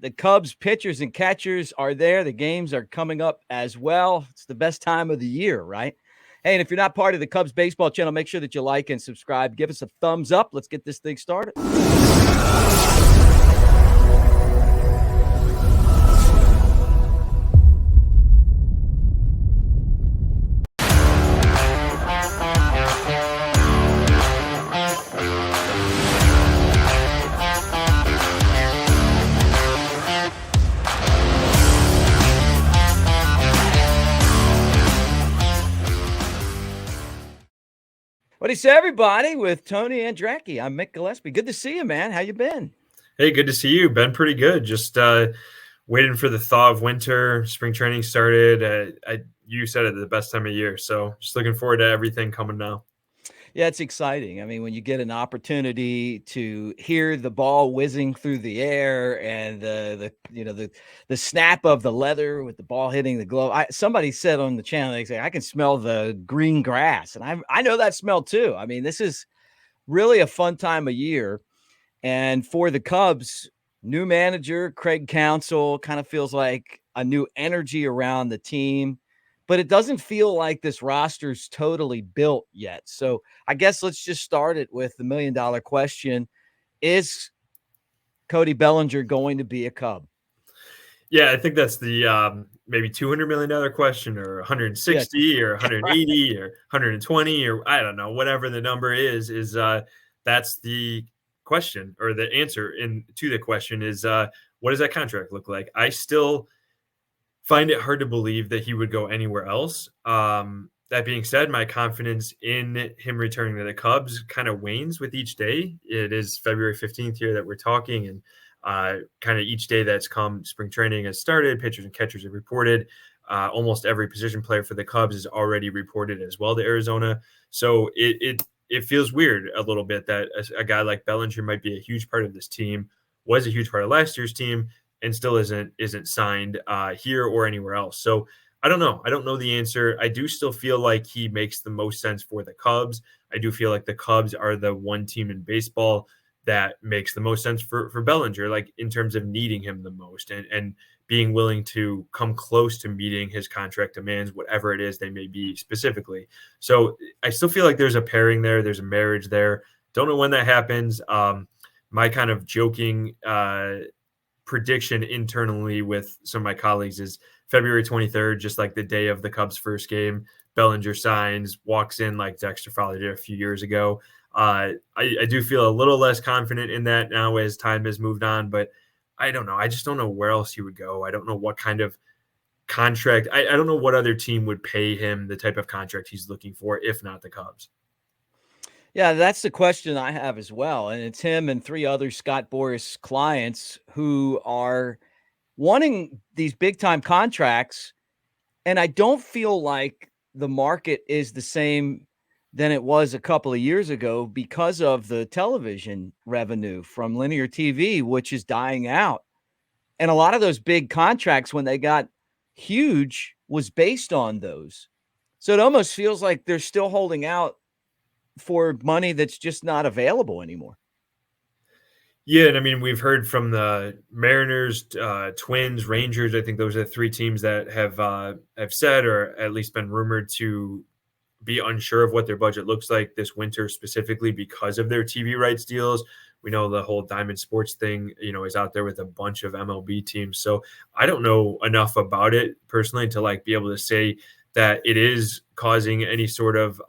The Cubs pitchers and catchers are there. The games are coming up as well. It's the best time of the year, right? Hey, and if you're not part of the Cubs baseball channel, make sure that you like and subscribe. Give us a thumbs up. Let's get this thing started. What do you say, everybody, with Tony Andracki? I'm Mick Gillispie. Good to see you, man. How you been? Hey, good to see you. Been pretty good. Just waiting for the thaw of winter. Spring training started. You said it, the best time of year. So just looking forward to everything coming now. Yeah, it's exciting. I mean, when you get an opportunity to hear the ball whizzing through the air and the snap of the leather with the ball hitting the glove. Somebody said on the channel, they say, I can smell the green grass. And I know that smell too. I mean, this is really a fun time of year. And for the Cubs, new manager, Craig Counsell, kind of feels like a new energy around the team. But it doesn't feel like this roster's totally built yet. So I guess let's just start it with the $1 million question. Is Cody Bellinger going to be a Cub? Yeah, I think that's the maybe $200 million question, or 160 or 180 or 120, or I don't know, whatever the number is that's the question, or the answer to the question is, what does that contract look like? I still find it hard to believe that he would go anywhere else. That being said, my confidence in him returning to the Cubs kind of wanes with each day. It is February 15th here that we're talking, and kind of each day that's come, spring training has started, pitchers and catchers have reported. Almost every position player for the Cubs is already reported as well to Arizona. So it feels weird a little bit that a guy like Bellinger might be a huge part of this team, was a huge part of last year's team, and still isn't signed here or anywhere else. So I don't know. I don't know the answer. I do still feel like he makes the most sense for the Cubs. I do feel like the Cubs are the one team in baseball that makes the most sense for Bellinger, like in terms of needing him the most and being willing to come close to meeting his contract demands, whatever it is they may be specifically. So I still feel like there's a pairing there. There's a marriage there. Don't know when that happens. My kind of joking prediction internally with some of my colleagues is February 23rd, just like the day of the Cubs' first game. Bellinger signs, walks in like Dexter Fowler did a few years ago. I do feel a little less confident in that now as time has moved on, but I don't know. I just don't know where else he would go. I don't know what kind of contract. I don't know what other team would pay him the type of contract he's looking for, if not the Cubs. Yeah, that's the question I have as well. And it's him and three other Scott Boras clients who are wanting these big time contracts. And I don't feel like the market is the same than it was a couple of years ago because of the television revenue from linear TV, which is dying out. And a lot of those big contracts, when they got huge, was based on those. So it almost feels like they're still holding out for money that's just not available anymore. Yeah, and I mean, we've heard from the Mariners, Twins, Rangers. I think those are the three teams that have said, or at least been rumored to be unsure of what their budget looks like this winter, specifically because of their TV rights deals. We know the whole Diamond Sports thing, is out there with a bunch of MLB teams. So I don't know enough about it personally to be able to say that it is causing any sort of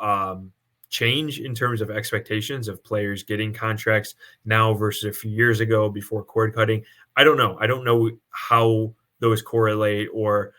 change in terms of expectations of players getting contracts now versus a few years ago before cord cutting. I don't know. I don't know how those correlate, or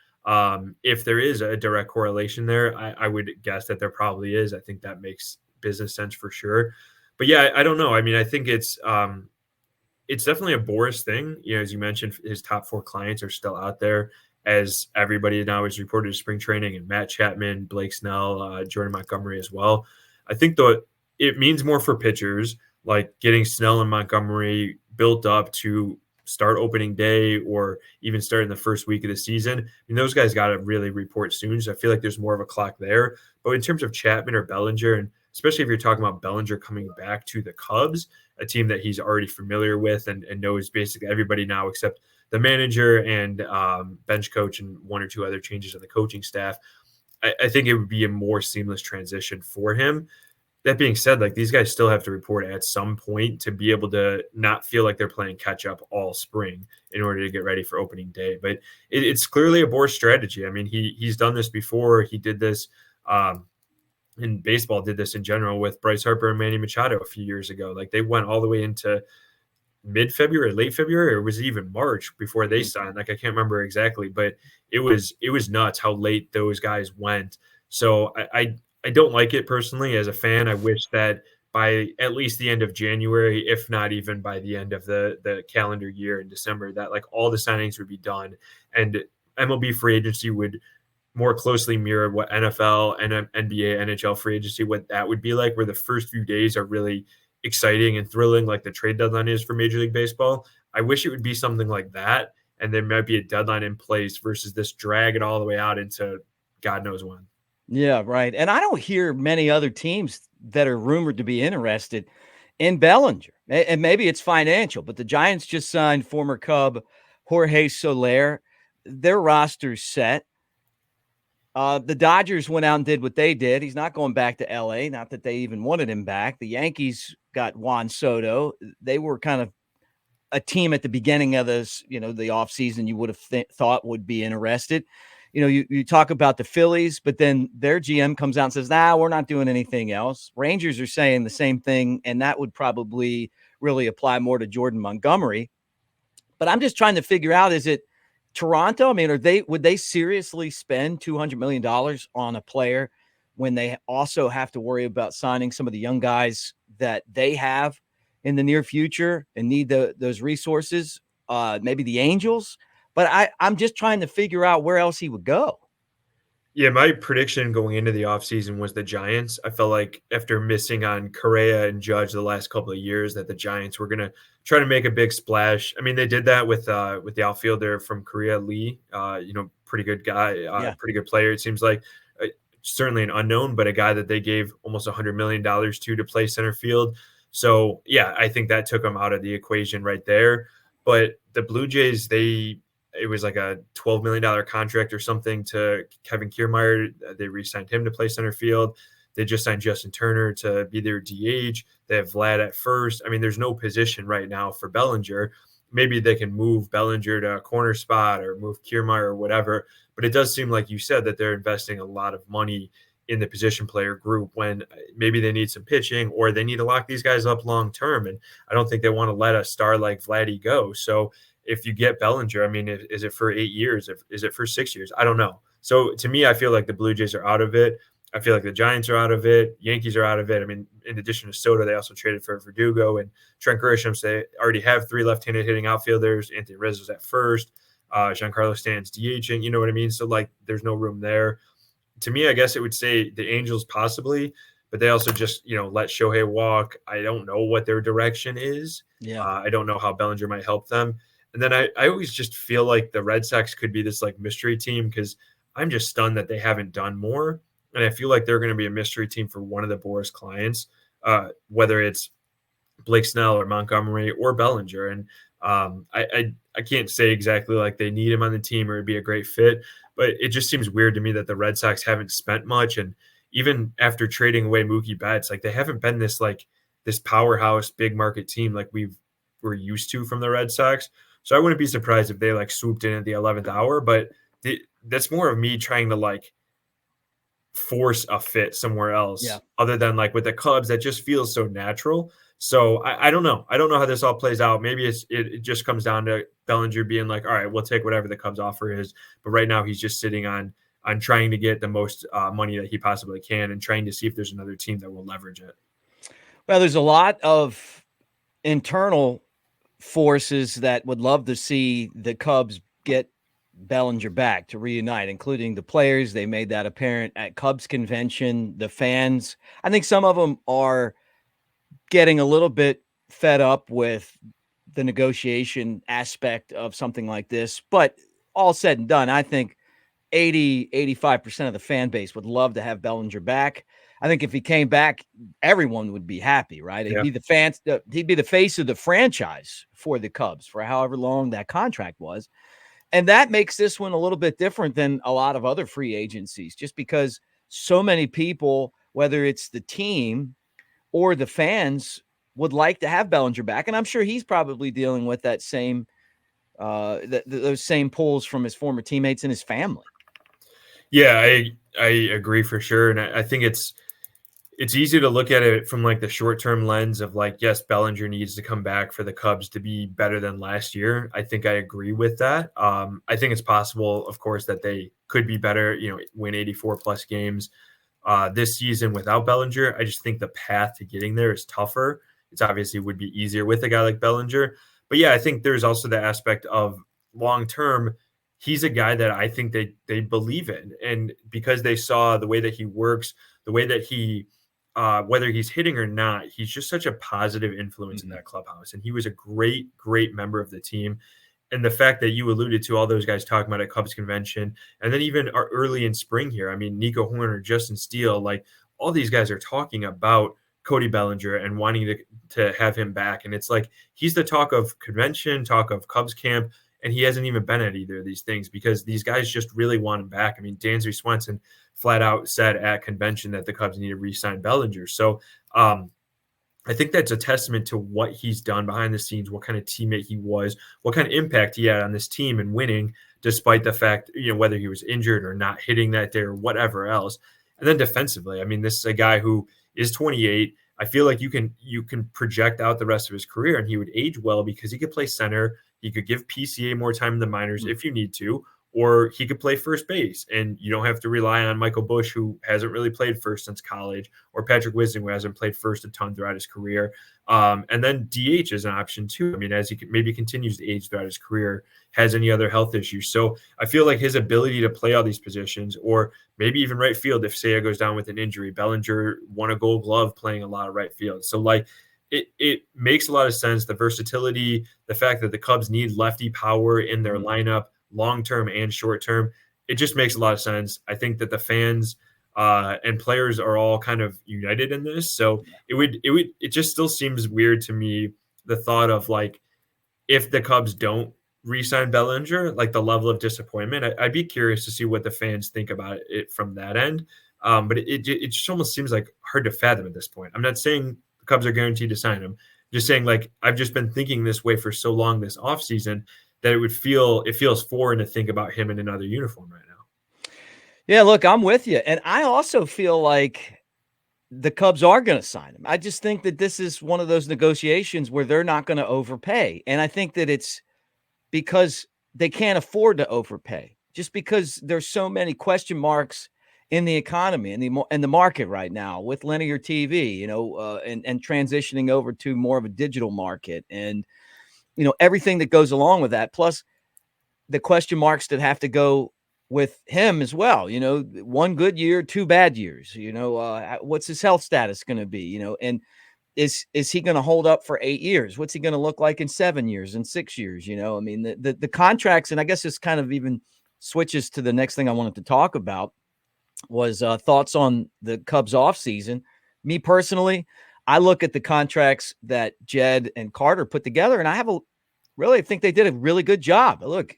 if there is a direct correlation there. I would guess that there probably is. I think that makes business sense for sure. But yeah, I don't know. I mean, I think it's definitely a Boras thing. As you mentioned, his top four clients are still out there, as everybody now is reported to spring training, and Matt Chapman, Blake Snell, Jordan Montgomery as well. I think though it means more for pitchers, like getting Snell and Montgomery built up to start opening day or even start in the first week of the season. I mean, those guys got to really report soon. So I feel like there's more of a clock there. But in terms of Chapman or Bellinger, and especially if you're talking about Bellinger coming back to the Cubs, a team that he's already familiar with and knows basically everybody now except the manager and bench coach and one or two other changes on the coaching staff, I think it would be a more seamless transition for him. That being said, like these guys still have to report at some point to be able to not feel like they're playing catch up all spring in order to get ready for opening day. But it's clearly a Bohr strategy. I mean, he's done this before. He did this in baseball, did this in general with Bryce Harper and Manny Machado a few years ago. Like they went all the way into mid-February, late February, or was it even March before they signed? Like I can't remember exactly, but it was nuts how late those guys went. So I don't like it personally as a fan. I wish that by at least the end of January, if not even by the end of the calendar year in December, that like all the signings would be done and MLB free agency would more closely mirror what NFL and NBA, NHL free agency, what that would be like, where the first few days are really exciting and thrilling, like the trade deadline is for Major League Baseball. I wish it would be something like that, and there might be a deadline in place versus this drag it all the way out into God knows when. Yeah, right. And I don't hear many other teams that are rumored to be interested in Bellinger. And maybe it's financial, but the Giants just signed former Cub Jorge Soler. Their roster's set. The Dodgers went out and did what they did. He's not going back to LA. Not that they even wanted him back. The Yankees got Juan Soto. They were kind of a team at the beginning of this, the offseason you would have thought would be interested. You talk about the Phillies, but then their GM comes out and says, nah, we're not doing anything else. Rangers are saying the same thing, and that would probably really apply more to Jordan Montgomery. But I'm just trying to figure out, is it Toronto? I mean, would they seriously spend $200 million on a player when they also have to worry about signing some of the young guys that they have in the near future and need those resources? Maybe the Angels, but I'm just trying to figure out where else he would go. Yeah, my prediction going into the offseason was the Giants. I felt like after missing on Correa and Judge the last couple of years that the Giants were going to try to make a big splash. I mean, they did that with the outfielder from Korea, Lee, pretty good guy, pretty good player. It seems like certainly an unknown, but a guy that they gave almost $100 million to play center field. So, yeah, I think that took them out of the equation right there. But the Blue Jays, it was like a $12 million contract or something to Kevin Kiermaier. They re-signed him to play center field. They just signed Justin Turner to be their DH. They have Vlad at first. I mean, there's no position right now for Bellinger. Maybe they can move Bellinger to a corner spot or move Kiermaier or whatever. But it does seem like you said that they're investing a lot of money in the position player group when maybe they need some pitching or they need to lock these guys up long term. And I don't think they want to let a star like Vladdy go. So if you get Bellinger, I mean, is it for 8 years? Is it for 6 years? I don't know. So to me, I feel like the Blue Jays are out of it. I feel like the Giants are out of it. Yankees are out of it. I mean, in addition to Soto, they also traded for Verdugo and Trent Grisham. So they already have 3 left-handed hitting outfielders. Anthony Rizzo's at first. Giancarlo Stanton's DHing. You know what I mean? So, like, there's no room there. To me, I guess it would say the Angels possibly, but they also just, let Shohei walk. I don't know what their direction is. Yeah. I don't know how Bellinger might help them. And then I always just feel like the Red Sox could be this like mystery team because I'm just stunned that they haven't done more. And I feel like they're going to be a mystery team for one of the Boris clients, whether it's Blake Snell or Montgomery or Bellinger. And I can't say exactly like they need him on the team or it'd be a great fit, but it just seems weird to me that the Red Sox haven't spent much. And even after trading away Mookie Betts, like they haven't been this powerhouse big market team like we're used to from the Red Sox. So I wouldn't be surprised if they like swooped in at the 11th hour, but that's more of me trying to like force a fit somewhere else other than like with the Cubs that just feels so natural. So I don't know. I don't know how this all plays out. Maybe it just comes down to Bellinger being like, all right, we'll take whatever the Cubs offer is. But right now he's just sitting on trying to get the most money that he possibly can and trying to see if there's another team that will leverage it. Well, there's a lot of internal forces that would love to see the Cubs get Bellinger back to reunite, including the players. They made that apparent at Cubs convention, the fans. I think some of them are getting a little bit fed up with the negotiation aspect of something like this, but all said and done, I think 85% of the fan base would love to have Bellinger back. I think if he came back, everyone would be happy, right? He'd Yeah. be he'd be the face of the franchise for the Cubs for however long that contract was. And that makes this one a little bit different than a lot of other free agencies, just because so many people, whether it's the team or the fans, would like to have Bellinger back. And I'm sure he's probably dealing with that same those same pulls from his former teammates and his family. Yeah, I agree for sure. And I think it's easy to look at it from like the short-term lens of like, yes, Bellinger needs to come back for the Cubs to be better than last year. I think I agree with that. I think it's possible, of course, that they could be better, win 84 plus games this season without Bellinger. I just think the path to getting there is tougher. It's obviously would be easier with a guy like Bellinger. But yeah, I think there's also the aspect of long-term, he's a guy that I think they believe in. And because they saw the way that he works, the way that he whether he's hitting or not, he's just such a positive influence in that clubhouse. And he was a great, great member of the team. And the fact that you alluded to all those guys talking about at Cubs convention, and then even early in spring here, I mean, Nico Horner, Justin Steele, like all these guys are talking about Cody Bellinger and wanting to have him back. And it's like, he's the talk of convention, talk of Cubs camp, and he hasn't even been at either of these things because these guys just really want him back. I mean, Dansby Swenson flat out said at convention that the Cubs need to re-sign Bellinger. So I think that's a testament to what he's done behind the scenes, what kind of teammate he was, what kind of impact he had on this team and winning, despite the fact, whether he was injured or not hitting that day or whatever else. And then defensively, I mean, this is a guy who is 28. I feel like you can project out the rest of his career and he would age well because he could play center. He could give PCA more time in the minors if you need to, or he could play first base and you don't have to rely on Michael Busch, who hasn't really played first since college, or Patrick Wisdom, who hasn't played first a ton throughout his career. And then DH is an option too. I mean, as he maybe continues to age throughout his career, has any other health issues. So I feel like his ability to play all these positions, or maybe even right field, if Seiya goes down with an injury, Bellinger won a Gold Glove playing a lot of right field. So like, it makes a lot of sense. The versatility, the fact that the Cubs need lefty power in their lineup, long-term and short-term, it just makes a lot of sense. I think that the fans and players are all kind of united in this. So it just still seems weird to me, the thought of like, if the Cubs don't re-sign Bellinger, like the level of disappointment. I'd be curious to see what the fans think about it from that end. But it just almost seems like hard to fathom at this point. I'm not saying the Cubs are guaranteed to sign him. I'm just saying, like, I've just been thinking this way for so long this offseason that it feels foreign to think about him in another uniform right now. Yeah, look, I'm with you. And I also feel like the Cubs are going to sign him. I just think that this is one of those negotiations where they're not going to overpay. And I think that it's because they can't afford to overpay, just because there's so many question marks in the economy and the market right now with linear TV, and transitioning over to more of a digital market and, everything that goes along with that. Plus the question marks that have to go with him as well. One good year, 2 bad years, what's his health status going to be, and is he going to hold up for 8 years? What's he going to look like in 7 years and 6 years? I mean, the contracts, and I guess this kind of even switches to the next thing I wanted to talk about was thoughts on the Cubs offseason. Me personally, I look at the contracts that Jed and Carter put together, and I think they did a really good job. Look,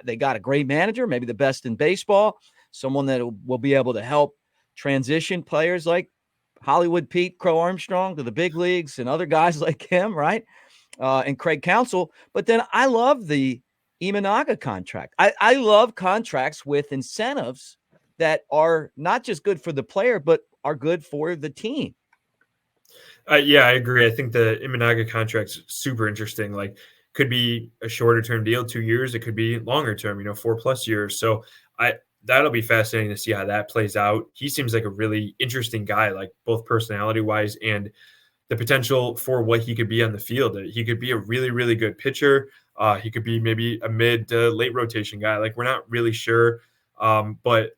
they got a great manager, maybe the best in baseball, someone that will be able to help transition players like Hollywood Pete Crow Armstrong to the big leagues and other guys like him, right? And Craig Counsell. But then I love the Imanaga contract. I love contracts with incentives that are not just good for the player, but are good for the team. Yeah, I agree. I think the Imanaga contract's super interesting. Like, could be a shorter term deal, 2 years. It could be longer term, 4+ years. So that'll be fascinating to see how that plays out. He seems like a really interesting guy, like both personality wise and the potential for what he could be on the field. He could be a really, really good pitcher. He could be maybe a mid to late rotation guy. Like, we're not really sure. But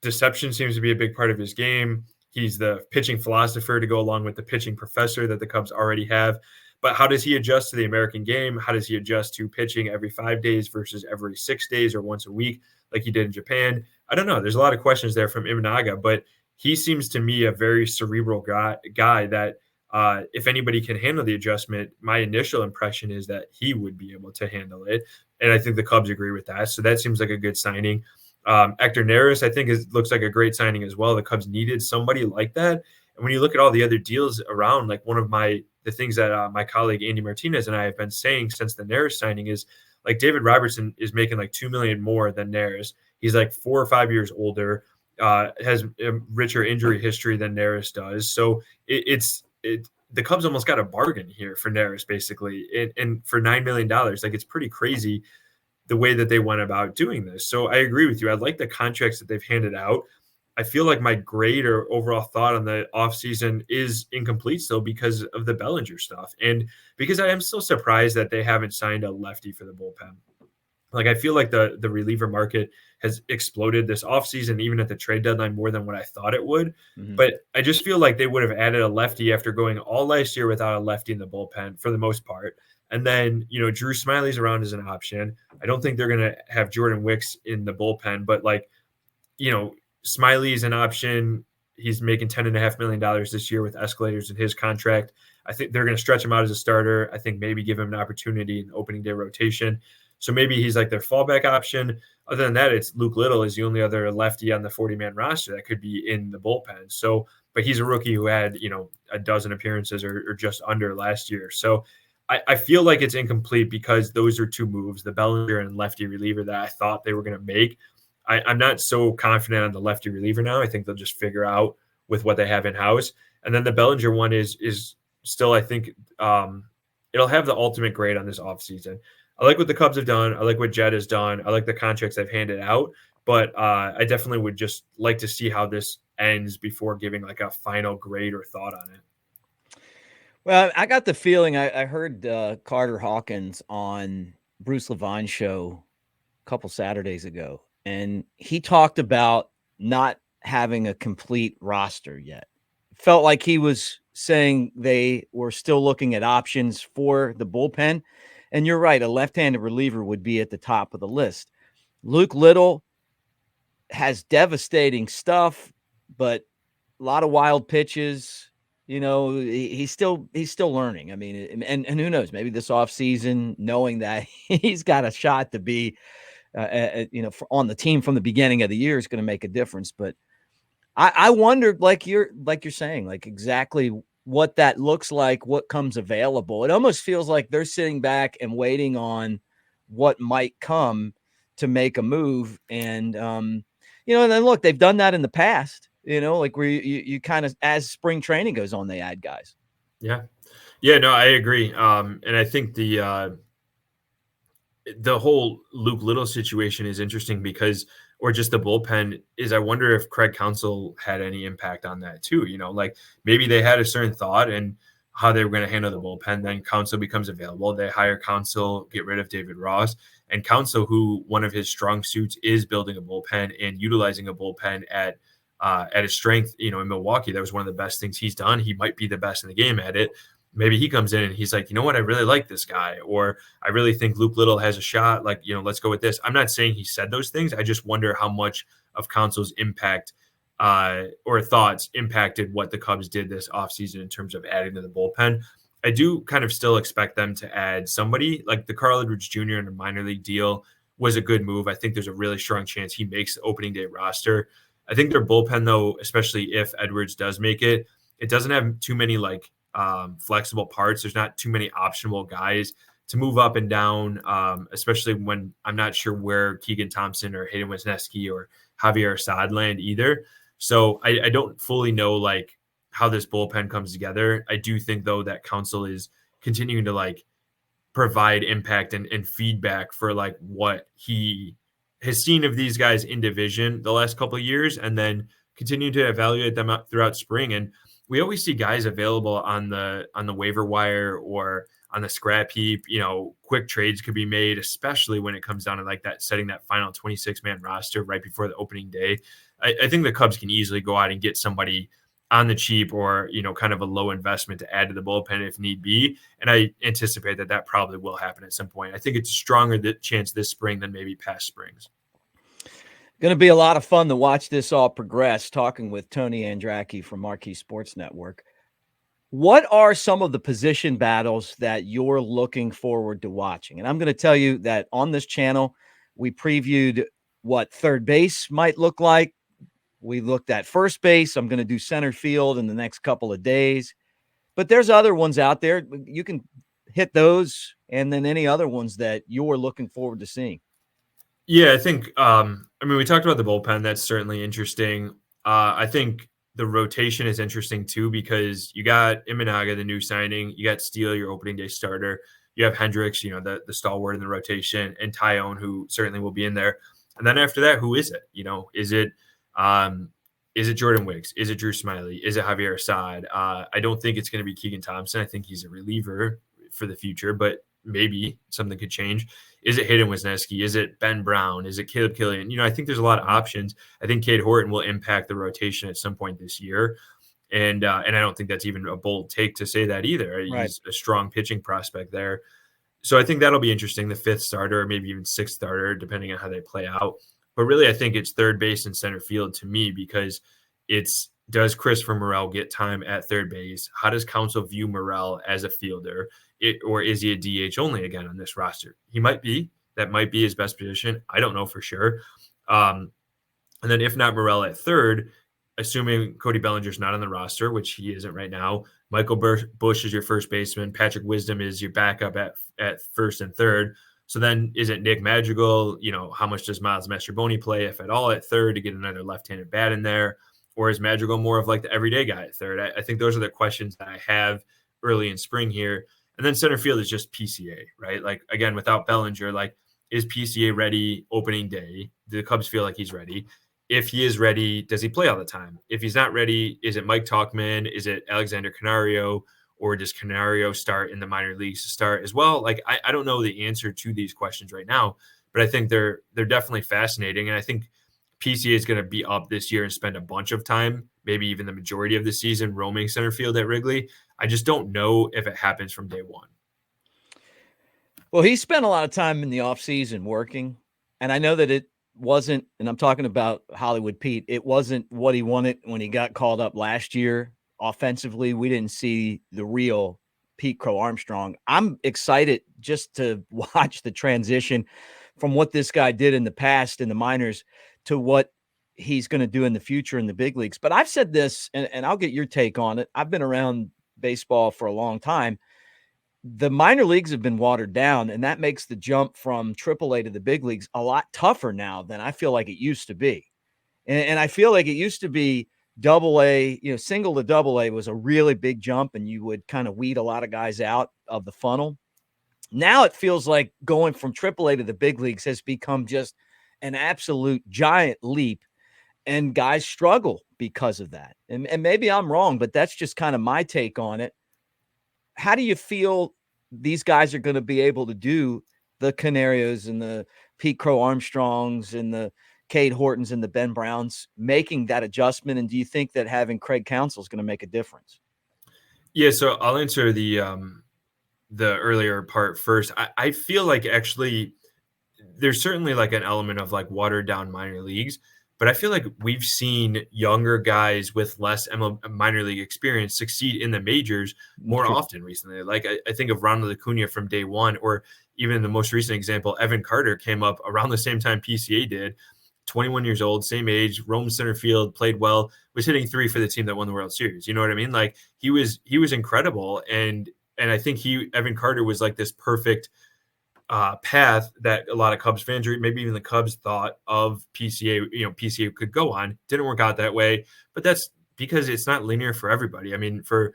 deception seems to be a big part of his game. He's the pitching philosopher to go along with the pitching professor that the Cubs already have. But how does he adjust to the American game? How does he adjust to pitching every 5 days versus every 6 days or once a week like he did in Japan? I don't know. There's a lot of questions there from Imanaga, but he seems to me a very cerebral guy that if anybody can handle the adjustment, my initial impression is that he would be able to handle it. And I think the Cubs agree with that. So that seems like a good signing. Hector Neris, I think, looks like a great signing as well. The Cubs needed somebody like that. And when you look at all the other deals around, like one of the things that my colleague Andy Martinez and I have been saying since the Neris signing is, like, David Robertson is making like $2 million more than Neris. He's like 4 or 5 years older, has a richer injury history than Neris does. So the Cubs almost got a bargain here for Neris, basically, and for $9 million. Like, it's pretty crazy the way that they went about doing this. So I agree with you. I like the contracts that they've handed out. I feel like my grade or overall thought on the offseason is incomplete still because of the Bellinger stuff. And because I am still surprised that they haven't signed a lefty for the bullpen. Like, I feel like the reliever market has exploded this offseason, even at the trade deadline, more than what I thought it would. Mm-hmm. But I just feel like they would have added a lefty after going all last year without a lefty in the bullpen for the most part. And then, Drew Smyly's around as an option. I don't think they're going to have Jordan Wicks in the bullpen, but Smyly is an option. He's making $10.5 million this year with escalators in his contract. I think they're going to stretch him out as a starter. I think maybe give him an opportunity in opening day rotation. So maybe he's like their fallback option. Other than that, it's Luke Little is the only other lefty on the 40-man roster that could be in the bullpen. So, but he's a rookie who had, a dozen appearances or just under last year. So I feel like it's incomplete because those are two moves, the Bellinger and lefty reliever, that I thought they were going to make. I'm not so confident on the lefty reliever now. I think they'll just figure out with what they have in-house. And then the Bellinger one is still, I think, it'll have the ultimate grade on this offseason. I like what the Cubs have done. I like what Jed has done. I like the contracts they've handed out. But I definitely would just like to see how this ends before giving like a final grade or thought on it. Well, I got the feeling I heard Carter Hawkins on Bruce Levine's show a couple Saturdays ago, and he talked about not having a complete roster yet. Felt like he was saying they were still looking at options for the bullpen. And you're right, a left-handed reliever would be at the top of the list. Luke Little has devastating stuff, but a lot of wild pitches. He's still learning. I mean, and who knows, maybe this offseason, knowing that he's got a shot to be, on the team from the beginning of the year is going to make a difference. But I wondered, like you're saying, like exactly what that looks like, what comes available. It almost feels like they're sitting back and waiting on what might come to make a move. And, and then look, they've done that in the past. Like where you kind of, as spring training goes on, they add guys. Yeah. No, I agree. And I think the whole Luke Little situation is interesting because, or just the bullpen is, I wonder if Craig Counsell had any impact on that too. Like maybe they had a certain thought and how they were going to handle the bullpen. Then Counsell becomes available. They hire Counsell, get rid of David Ross, and Counsell, who one of his strong suits is building a bullpen and utilizing a bullpen at his strength, in Milwaukee. That was one of the best things he's done. He might be the best in the game at it. Maybe he comes in and he's like, you know what, I really like this guy, or I really think Luke Little has a shot. Like, let's go with this. I'm not saying he said those things. I just wonder how much of Counsell's impact or thoughts impacted what the Cubs did this offseason in terms of adding to the bullpen. I do kind of still expect them to add somebody like the Carl Edwards Jr. in a minor league deal was a good move. I think there's a really strong chance he makes the opening day roster. I think their bullpen, though, especially if Edwards does make it, it doesn't have too many flexible parts. There's not too many optional guys to move up and down, especially when I'm not sure where Keegan Thompson or Hayden Wesneski or Javier Assad land either. So I don't fully know how this bullpen comes together. I do think, though, that Counsell is continuing to provide impact and feedback for what he has seen of these guys in division the last couple of years, and then continue to evaluate them out throughout spring. And we always see guys available on the waiver wire or on the scrap heap. Quick trades could be made, especially when it comes down to that setting that final 26-man roster right before the opening day. I think the Cubs can easily go out and get somebody on the cheap or, kind of a low investment to add to the bullpen if need be. And I anticipate that probably will happen at some point. I think it's a stronger chance this spring than maybe past springs. Going to be a lot of fun to watch this all progress. Talking with Tony Andracki from Marquee Sports Network. What are some of the position battles that you're looking forward to watching? And I'm going to tell you that on this channel, we previewed what third base might look like. We looked at first base. I'm going to do center field in the next couple of days. But there's other ones out there. You can hit those and then any other ones that you're looking forward to seeing. Yeah, I think, we talked about the bullpen. That's certainly interesting. I think the rotation is interesting too, because you got Imanaga, the new signing. You got Steele, your opening day starter. You have Hendricks, the stalwart in the rotation, and Tyone, who certainly will be in there. And then after that, who is it? Is it Jordan Wicks? Is it Drew Smiley? Is it Javier Assad? I don't think it's going to be Keegan Thompson. I think he's a reliever for the future, but maybe something could change. Is it Hayden Wisniewski? Is it Ben Brown? Is it Caleb Killian? I think there's a lot of options. I think Cade Horton will impact the rotation at some point this year. And I don't think that's even a bold take to say that either. Right. He's a strong pitching prospect there. So I think that'll be interesting, the fifth starter, or maybe even sixth starter, depending on how they play out. But really, I think it's third base and center field to me, because does Christopher Morel get time at third base? How does Counsell view Morel as a fielder? Or is he a DH only again on this roster? He might be. That might be his best position. I don't know for sure. And then if not Morel at third, assuming Cody Bellinger's not on the roster, which he isn't right now, Michael Bush is your first baseman. Patrick Wisdom is your backup at first and third. So then is it Nick Madrigal? How much does Miles Mastrobuoni play, if at all, at third to get another left-handed bat in there? Or is Madrigal more of like the everyday guy at third? I think those are the questions that I have early in spring here. And then center field is just PCA, right? Like, again, without Bellinger, like, is PCA ready opening day? Do the Cubs feel like he's ready? If he is ready, does he play all the time? If he's not ready, is it Mike Tauchman? Is it Alexander Canario? Or does Canario start in the minor leagues to start as well? Like, I don't know the answer to these questions right now, but I think they're definitely fascinating. And I think PCA is going to be up this year and spend a bunch of time, maybe even the majority of the season, roaming center field at Wrigley. I just don't know if it happens from day one. Well, he spent a lot of time in the offseason working, and I know that it wasn't, and I'm talking about Hollywood Pete, it wasn't what he wanted when he got called up last year. Offensively, we didn't see the real Pete Crow Armstrong. I'm excited just to watch the transition from what this guy did in the past in the minors to what he's going to do in the future in the big leagues. But I've said this, and I'll get your take on it. I've been around baseball for a long time. The minor leagues have been watered down, and that makes the jump from AAA to the big leagues a lot tougher now than I feel like it used to be. And I feel like it used to be AA, single to AA was a really big jump, and you would kind of weed a lot of guys out of the funnel. Now it feels like going from AAA to the big leagues has become just an absolute giant leap, and guys struggle because of that. And maybe I'm wrong, but that's just kind of my take on it. How do you feel these guys are going to be able to do the Canarios and the Pete Crow Armstrongs and the Cade Hortons and the Ben Browns making that adjustment? And do you think that having Craig Counsell is going to make a difference? Yeah, so I'll answer the earlier part first. I feel like actually there's certainly like an element of like watered down minor leagues, but I feel like we've seen younger guys with less minor league experience succeed in the majors more often recently. Like I think of Ronald Acuna from day one, or even in the most recent example, Evan Carter came up around the same time PCA did, 21 years old, same age, roamed center field, played well, was hitting three for the team that won the World Series. You know what I mean? Like he was incredible. And I think Evan Carter was like this perfect path that a lot of Cubs fans, or maybe even the Cubs, thought of PCA, PCA could go on. Didn't work out that way, but that's because it's not linear for everybody. I mean, for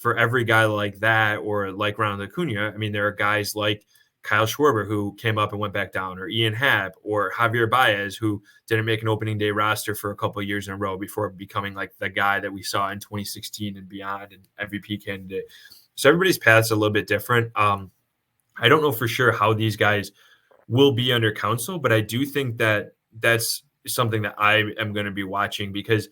every guy like that, or like Ronald Acuna, I mean, there are guys like Kyle Schwarber who came up and went back down, or Ian Happ, or Javier Baez, who didn't make an opening day roster for a couple of years in a row before becoming like the guy that we saw in 2016 and beyond, and MVP candidate. So everybody's path's a little bit different. I don't know for sure how these guys will be under Counsell, but I do think that that's something that I am going to be watching, because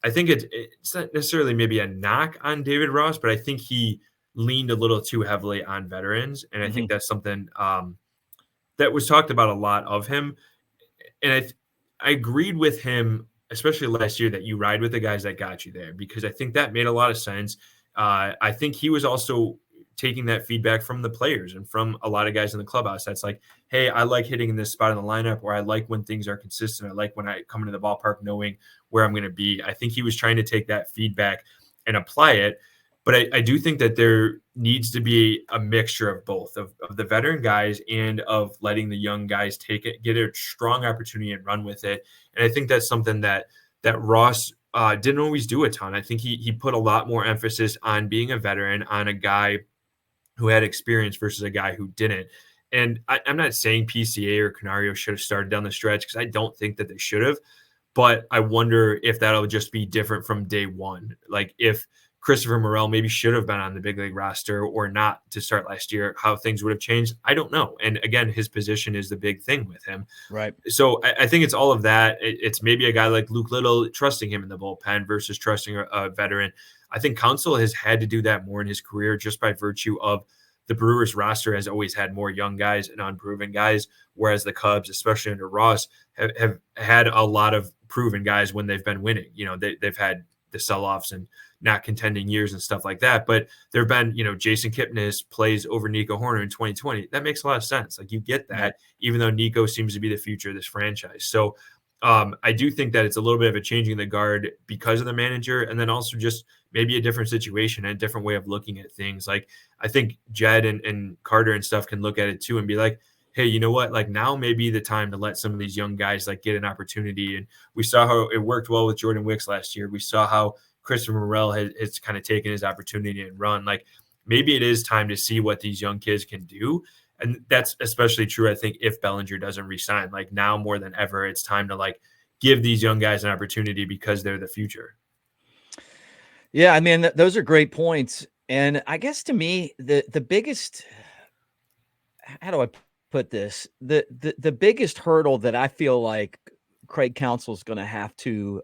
I think it's not necessarily maybe a knock on David Ross, but I think he leaned a little too heavily on veterans. And I think that's something that was talked about a lot of him. And I agreed with him, especially last year, that you ride with the guys that got you there, because I think that made a lot of sense. I think he was also taking that feedback from the players and from a lot of guys in the clubhouse. That's like, hey, I like hitting in this spot in the lineup, or I like when things are consistent. I like when I come into the ballpark knowing where I'm going to be. I think he was trying to take that feedback and apply it. But I do think that there needs to be a mixture of both, of the veteran guys and of letting the young guys take it, get a strong opportunity and run with it. And I think that's something that Ross didn't always do a ton. I think he put a lot more emphasis on being a veteran, on a guy who had experience versus a guy who didn't. And I'm not saying PCA or Canario should have started down the stretch, because I don't think that they should have. But I wonder if that'll just be different from day one. Like if Christopher Morel maybe should have been on the big league roster or not to start last year, how things would have changed, I don't know. And again, his position is the big thing with him. Right. So I think it's all of that. It's maybe a guy like Luke Little, trusting him in the bullpen versus trusting a veteran. I think Counsell has had to do that more in his career, just by virtue of the Brewers roster has always had more young guys and unproven guys, whereas the Cubs, especially under Ross, have had a lot of proven guys when they've been winning. You know, they've had the sell-offs and not contending years and stuff like that. But there have been, Jason Kipnis plays over Nico Horner in 2020. That makes a lot of sense. Like, you get that, even though Nico seems to be the future of this franchise. So I do think that it's a little bit of a changing the guard because of the manager, and then also just maybe a different situation and a different way of looking at things. Like, I think Jed and Carter and stuff can look at it too and be like, hey, you know what? Like, now may be the time to let some of these young guys like get an opportunity. And we saw how it worked well with Jordan Wicks last year. We saw how Christopher Morel has kind of taken his opportunity and run. Like, maybe it is time to see what these young kids can do. And that's especially true, I think, if Bellinger doesn't resign. Like, now more than ever, it's time to like give these young guys an opportunity because they're the future. Yeah, I mean, those are great points. And I guess to me, the biggest, how do I put this? The biggest hurdle that I feel like Craig Counsell is going to have to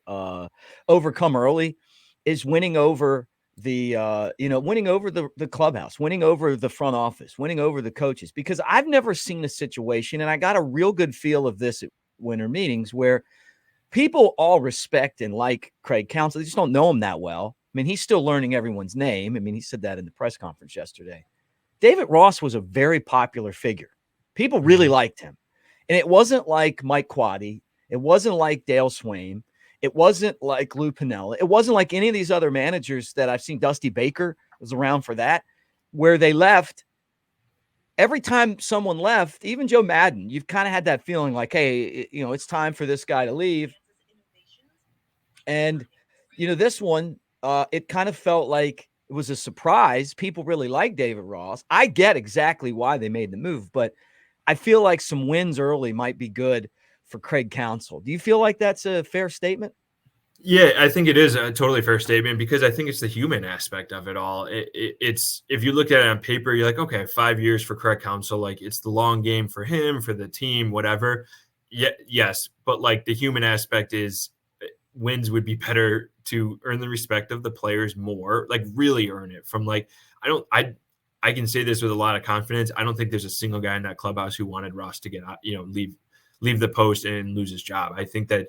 overcome early is winning over winning over the clubhouse, winning over the front office, winning over the coaches, because I've never seen a situation, and I got a real good feel of this at winter meetings, where people all respect and like Craig Counsell. They just don't know him that well. I mean, he's still learning everyone's name. I mean, he said that in the press conference yesterday. David Ross was a very popular figure. People really liked him. And it wasn't like Mike Quaddy. It wasn't like Dale Swaim. It wasn't like Lou Piniella. It wasn't like any of these other managers that I've seen. Dusty Baker was around for that, where they left. Every time someone left, even Joe Madden, you've kind of had that feeling like, hey, it's time for this guy to leave. And, this one, it kind of felt like it was a surprise. People really like David Ross. I get exactly why they made the move, but I feel like some wins early might be good for Craig Counsell. Do you feel like that's a fair statement? Yeah, I think it is a totally fair statement, because I think it's the human aspect of it all. It's, if you look at it on paper, you're like, okay, 5 years for Craig Counsell, like, it's the long game for him, for the team, whatever. Yeah, yes, but like, the human aspect is wins would be better to earn the respect of the players more, like really earn it from like, I can say this with a lot of confidence. I don't think there's a single guy in that clubhouse who wanted Ross to get out, leave the post and lose his job. I think that,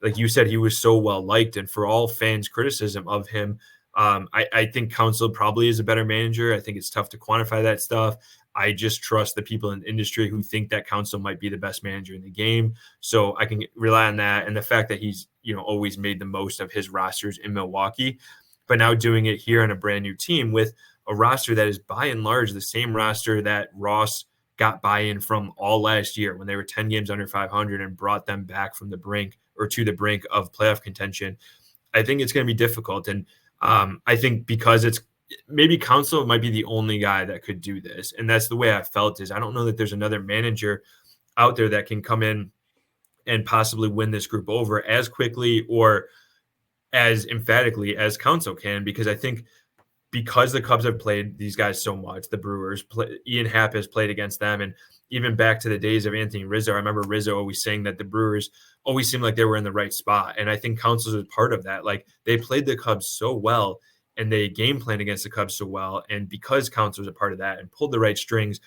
like you said, he was so well liked, and for all fans' criticism of him, I think Counsell probably is a better manager. I think it's tough to quantify that stuff. I just trust the people in the industry who think that Counsell might be the best manager in the game. So I can rely on that. And the fact that he's, always made the most of his rosters in Milwaukee, but now doing it here on a brand new team with a roster that is by and large the same roster that Ross got buy-in from all last year when they were 10 games under 500 and brought them back from the brink, or to the brink of playoff contention. I think it's going to be difficult. And I think because it's, maybe Counsell might be the only guy that could do this. And that's the way I felt, is I don't know that there's another manager out there that can come in and possibly win this group over as quickly or as emphatically as Counsell can, because I think because the Cubs have played these guys so much, the Brewers, Ian Happ has played against them. And even back to the days of Anthony Rizzo, I remember Rizzo always saying that the Brewers always seemed like they were in the right spot. And I think Counsell is part of that. Like, they played the Cubs so well and they game planned against the Cubs so well. And because Counsell was a part of that and pulled the right strings,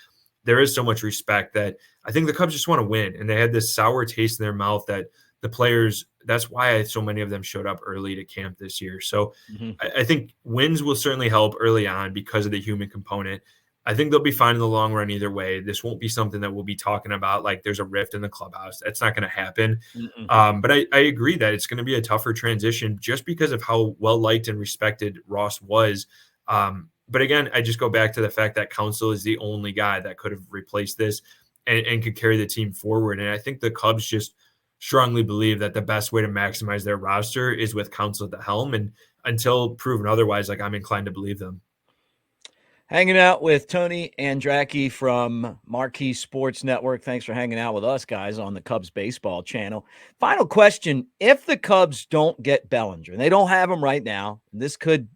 there is so much respect that I think the Cubs just want to win. And they had this sour taste in their mouth that the players, that's why so many of them showed up early to camp this year. So I think wins will certainly help early on because of the human component. I think they'll be fine in the long run either way. This won't be something that we'll be talking about like there's a rift in the clubhouse. That's not going to happen. But I agree that it's going to be a tougher transition just because of how well liked and respected Ross was. But again, I just go back to the fact that Counsell is the only guy that could have replaced this and could carry the team forward. And I think the Cubs just strongly believe that the best way to maximize their roster is with Counsell at the helm. And until proven otherwise, like, I'm inclined to believe them. Hanging out with Tony Andracki from Marquee Sports Network. Thanks for hanging out with us, guys, on the Cubs baseball channel. Final question. If the Cubs don't get Bellinger, and they don't have him right now, this could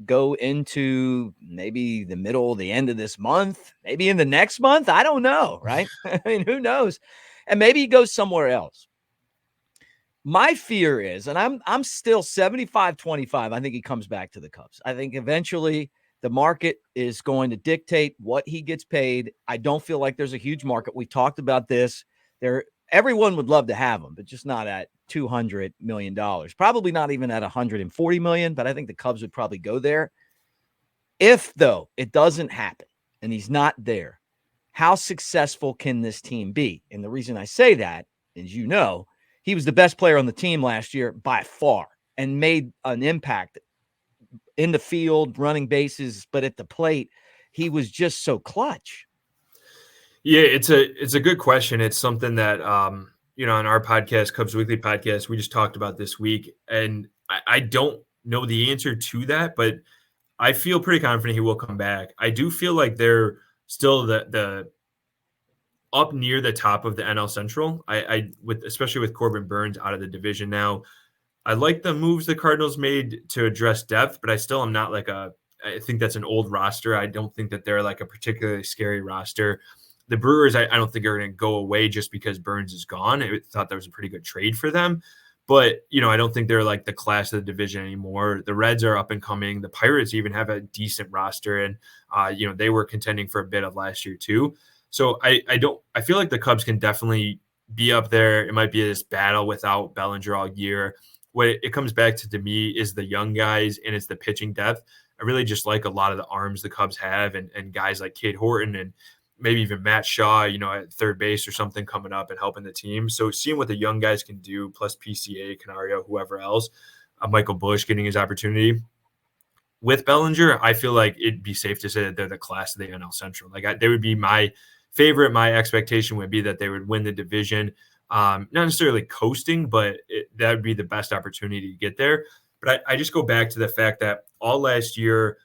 go into maybe the middle, the end of this month, maybe in the next month. I don't know, right? I mean, who knows? And maybe he goes somewhere else. My fear is, and I'm still 75-25. I think he comes back to the Cubs. I think eventually the market is going to dictate what he gets paid. I don't feel like there's a huge market. We talked about this. Everyone would love to have him, but just not at $200 million. Probably not even at $140 million, but I think the Cubs would probably go there. If, though, it doesn't happen and he's not there, how successful can this team be? And the reason I say that is, he was the best player on the team last year by far and made an impact in the field, running bases, but at the plate, he was just so clutch. Yeah, it's a good question. It's something that, on our podcast, Cubs Weekly podcast, we just talked about this week. And I don't know the answer to that, but I feel pretty confident he will come back. I do feel like they're still the up near the top of the NL Central. Especially with Corbin Burnes out of the division now. I like the moves the Cardinals made to address depth, but I still am not I think that's an old roster. I don't think that they're like a particularly scary roster. The Brewers, I don't think are going to go away just because Burnes is gone. I thought that was a pretty good trade for them. But, I don't think they're like the class of the division anymore. The Reds are up and coming. The Pirates even have a decent roster. And, they were contending for a bit of last year too. So I feel like the Cubs can definitely be up there. It might be this battle without Bellinger all year. What it comes back to me is the young guys and it's the pitching depth. I really just like a lot of the arms the Cubs have and guys like Cade Horton and maybe even Matt Shaw, at third base or something coming up and helping the team. So seeing what the young guys can do, plus PCA, Canario, whoever else, Michael Busch getting his opportunity. With Bellinger, I feel like it'd be safe to say that they're the class of the NL Central. They would be my favorite. My expectation would be that they would win the division. Not necessarily coasting, but that would be the best opportunity to get there. But I just go back to the fact that all last year,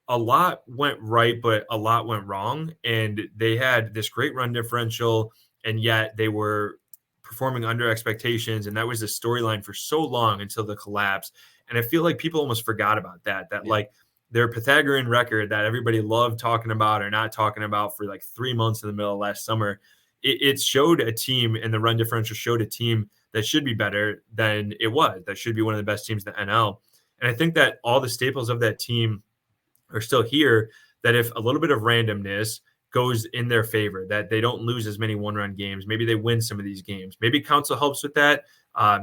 a lot went right, but a lot went wrong. And they had this great run differential, and yet they were performing under expectations. And that was the storyline for so long until the collapse. And I feel like people almost forgot about that like their Pythagorean record that everybody loved talking about or not talking about for like 3 months in the middle of last summer. It showed a team, and the run differential showed a team that should be better than it was. That should be one of the best teams in the NL. And I think that all the staples of that team are still here, that if a little bit of randomness goes in their favor, that they don't lose as many one-run games, maybe they win some of these games. Maybe Counsell helps with that.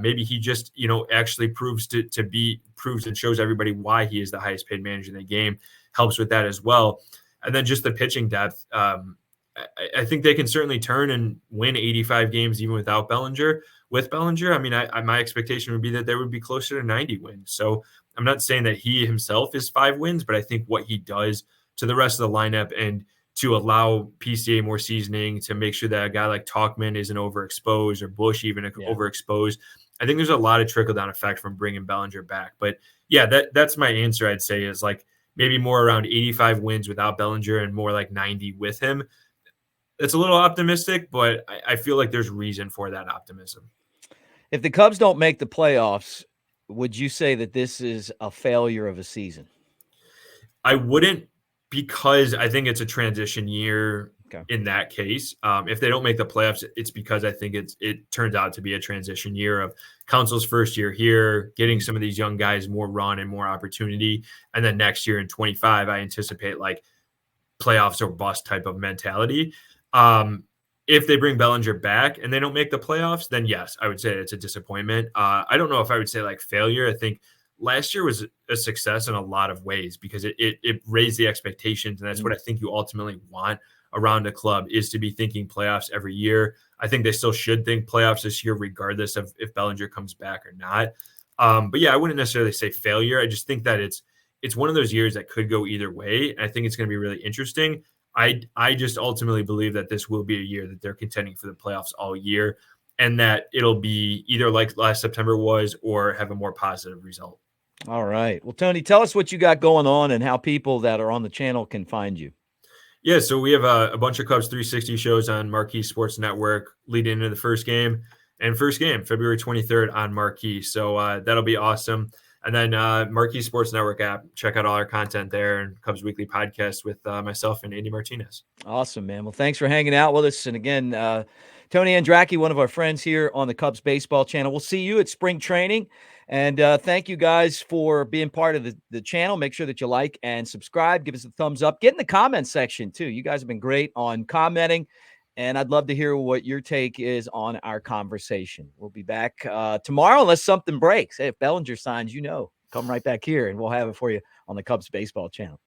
Maybe he just, actually proves and shows everybody why he is the highest paid manager in the game, helps with that as well. And then just the pitching depth. I think they can certainly turn and win 85 games even without Bellinger. With Bellinger, I mean, my expectation would be that there would be closer to 90 wins. So I'm not saying that he himself is 5 wins, but I think what he does to the rest of the lineup and to allow PCA more seasoning, to make sure that a guy like Talkman isn't overexposed or Busch even overexposed. I think there's a lot of trickle-down effect from bringing Bellinger back. But yeah, that's my answer, I'd say, is like maybe more around 85 wins without Bellinger and more like 90 with him. It's a little optimistic, but I feel like there's reason for that optimism. If the Cubs don't make the playoffs, would you say that this is a failure of a season? I wouldn't, because I think it's a transition year in that case. If they don't make the playoffs, it's because I think it turns out to be a transition year of Counsell's first year here, getting some of these young guys more run and more opportunity. And then next year in 25, I anticipate like playoffs or bust type of mentality. if they bring Bellinger back and they don't make the playoffs, then yes, I would say it's a disappointment. I don't know if I would say like failure. I think last year was a success in a lot of ways because it raised the expectations, and that's what I think you ultimately want around a club, is to be thinking playoffs every year. I think they still should think playoffs this year, regardless of if Bellinger comes back or not. But yeah, I wouldn't necessarily say failure. I just think that it's one of those years that could go either way. And I think it's going to be really interesting. I just ultimately believe that this will be a year that they're contending for the playoffs all year, and that it'll be either like last September was or have a more positive result. All right. Well, Tony, tell us what you got going on and how people that are on the channel can find you. Yeah, so we have a bunch of Cubs 360 shows on Marquee Sports Network leading into the first game, February 23rd on Marquee. So that'll be awesome. And then Marquee Sports Network app, check out all our content there, and Cubs Weekly podcast with myself and Andy Martinez. Awesome, man. Well, thanks for hanging out with us. And again, Tony Andracki, one of our friends here on the Cubs baseball channel. We'll see you at spring training. And thank you guys for being part of the channel. Make sure that you like and subscribe. Give us a thumbs up. Get in the comments section, too. You guys have been great on commenting. And I'd love to hear what your take is on our conversation. We'll be back tomorrow unless something breaks. Hey, if Bellinger signs, come right back here, and we'll have it for you on the Cubs baseball channel.